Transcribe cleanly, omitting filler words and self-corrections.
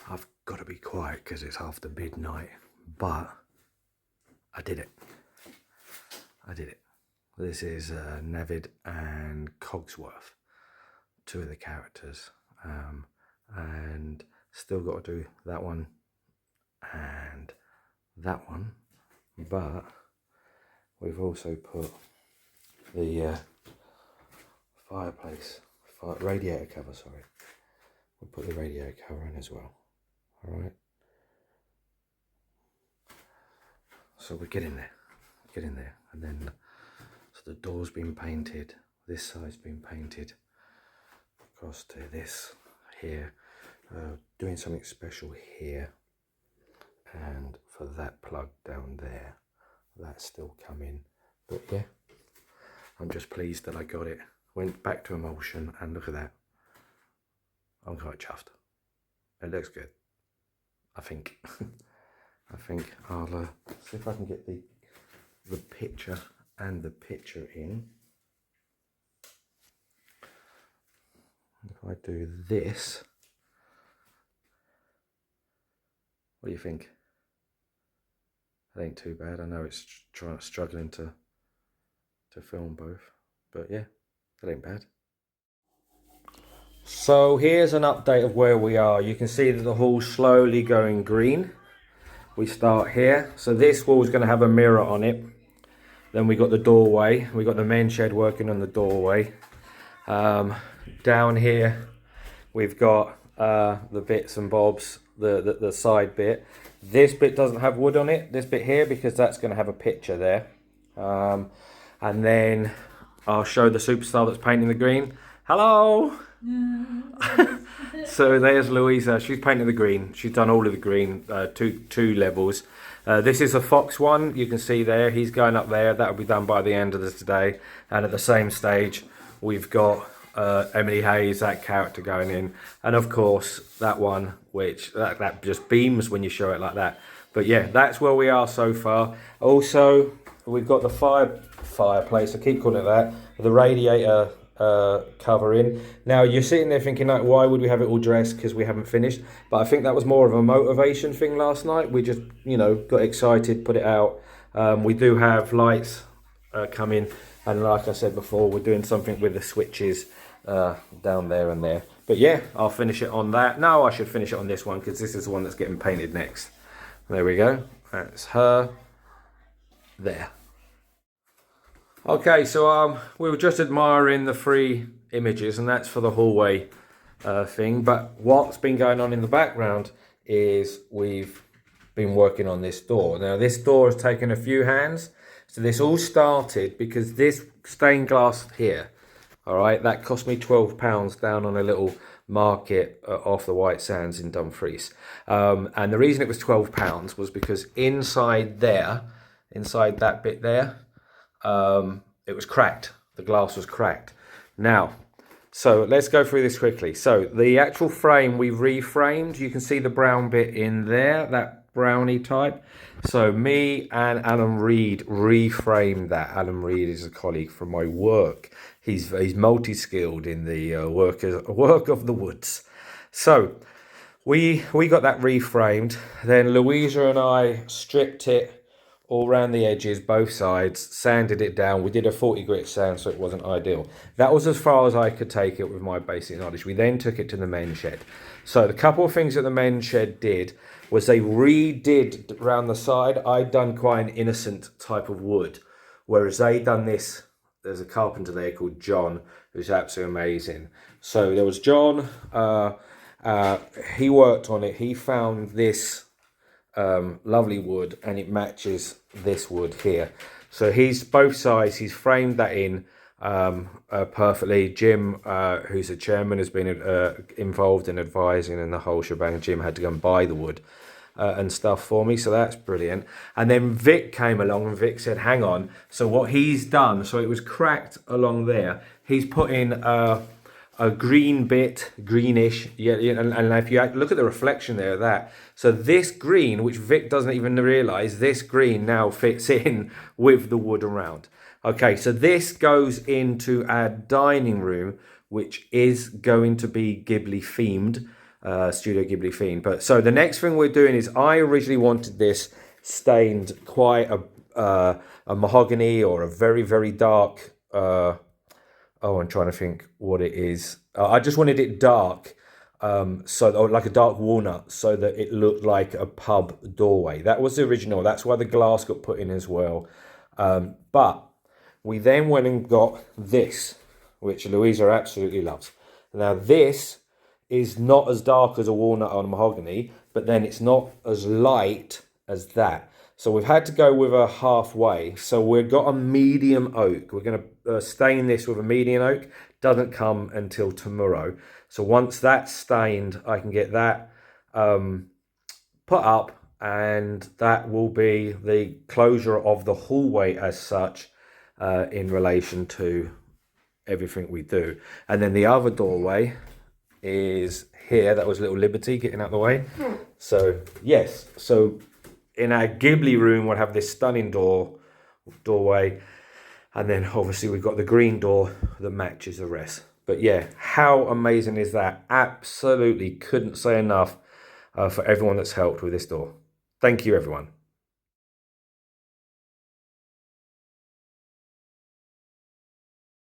I've got to be quiet because it's after midnight, but I did it. I did it. This is Navid and Cogsworth, two of the characters, and still got to do that one and that one, but we've also put the radiator cover, sorry. We'll put the radiator cover in as well. Alright. So we're getting there. And then, so the door's been painted. This side's been painted. Across to this here. Doing something special here. And for that plug down there. That's still coming. But yeah, I'm just pleased that I got it. Went back to emulsion and look at that. I'm quite chuffed. It looks good. I think. I think I'll see if I can get the picture and the picture in. If I do this, what do you think? It ain't too bad. I know it's struggling to film both, but yeah, that ain't bad. So here's an update of where we are. You can see that the hall's slowly going green. We start here. So this wall's going to have a mirror on it. Then we got the doorway. We got the men's shed working on the doorway. Down here, we've got the bits and bobs, the side bit. This bit doesn't have wood on it, this bit here, because that's going to have a picture there. And then I'll show the superstar that's painting the green. Hello! So there's Louisa. She's painted the green. She's done all of the green, two levels. This is a fox one. You can see there. He's going up there. That'll be done by the end of this today. And at the same stage, we've got Emily Hayes, that character going in, and of course that one, which that just beams when you show it like that. But yeah, that's where we are so far. Also, we've got the fireplace. I keep calling it that. The radiator cover in. Now you're sitting there thinking, like, why would we have it all dressed? Because we haven't finished. But I think that was more of a motivation thing last night. We just, got excited, put it out. We do have lights coming, and like I said before, we're doing something with the switches down there and there. But yeah, I'll finish it on that. No, I should finish it on this one because this is the one that's getting painted next. There we go. That's her there. Okay, so we were just admiring the 3 images, and that's for the hallway thing. But what's been going on in the background is we've been working on this door. Now this door has taken a few hands. So this all started because this stained glass here, all right, that cost me £12 down on a little market off the White Sands in Dumfries. And the reason it was £12 was because inside that bit there, it was cracked. The glass was cracked. Now, so let's go through this quickly. So the actual frame we reframed. You can see the brown bit in there, that brownie type. So me and Alan Reed reframed that. Alan Reed is a colleague from my work. He's multi-skilled in the work of the woods. So we got that reframed. Then Louisa and I stripped it all around the edges, both sides, sanded it down. We did a 40 grit sand, so it wasn't ideal. That was as far as I could take it with my basic knowledge. We then took it to the men's shed. So the couple of things that the men's shed did was they redid around the side. I'd done quite an innocent type of wood, whereas they done this. There's a carpenter there called John, who's absolutely amazing. So there was John, he worked on it. He found this lovely wood, and it matches this wood here. So he's both sides, he's framed that in perfectly. Jim, who's the chairman, has been involved in advising and the whole shebang. Jim had to go and buy the wood and stuff for me, so that's brilliant. And then Vic came along, and Vic said, hang on. So what he's done, so it was cracked along there, he's put in a green bit, greenish, and if you look at the reflection there of that, so this green, which Vic doesn't even realise, this green now fits in with the wood around. Okay, so this goes into our dining room, which is going to be Ghibli themed. Studio Ghibli theme. But so the next thing we're doing is I originally wanted this stained quite a mahogany or a very, very dark. I'm trying to think what it is. I just wanted it dark, like a dark walnut, so that it looked like a pub doorway. That was the original. That's why the glass got put in as well. But we then went and got this, which Louisa absolutely loves. Now this is not as dark as a walnut or a mahogany, but then it's not as light as that. So we've had to go with a halfway. So we've got a medium oak. We're going to stain this with a medium oak. Doesn't come until tomorrow. So once that's stained, I can get that put up, and that will be the closure of the hallway as such in relation to everything we do. And then the other doorway is here. That was a little Liberty getting out of the way. So yes, so in our Ghibli room, we'll have this stunning doorway. And then obviously we've got the green door that matches the rest. But yeah, how amazing is that? Absolutely couldn't say enough for everyone that's helped with this door. Thank you, everyone.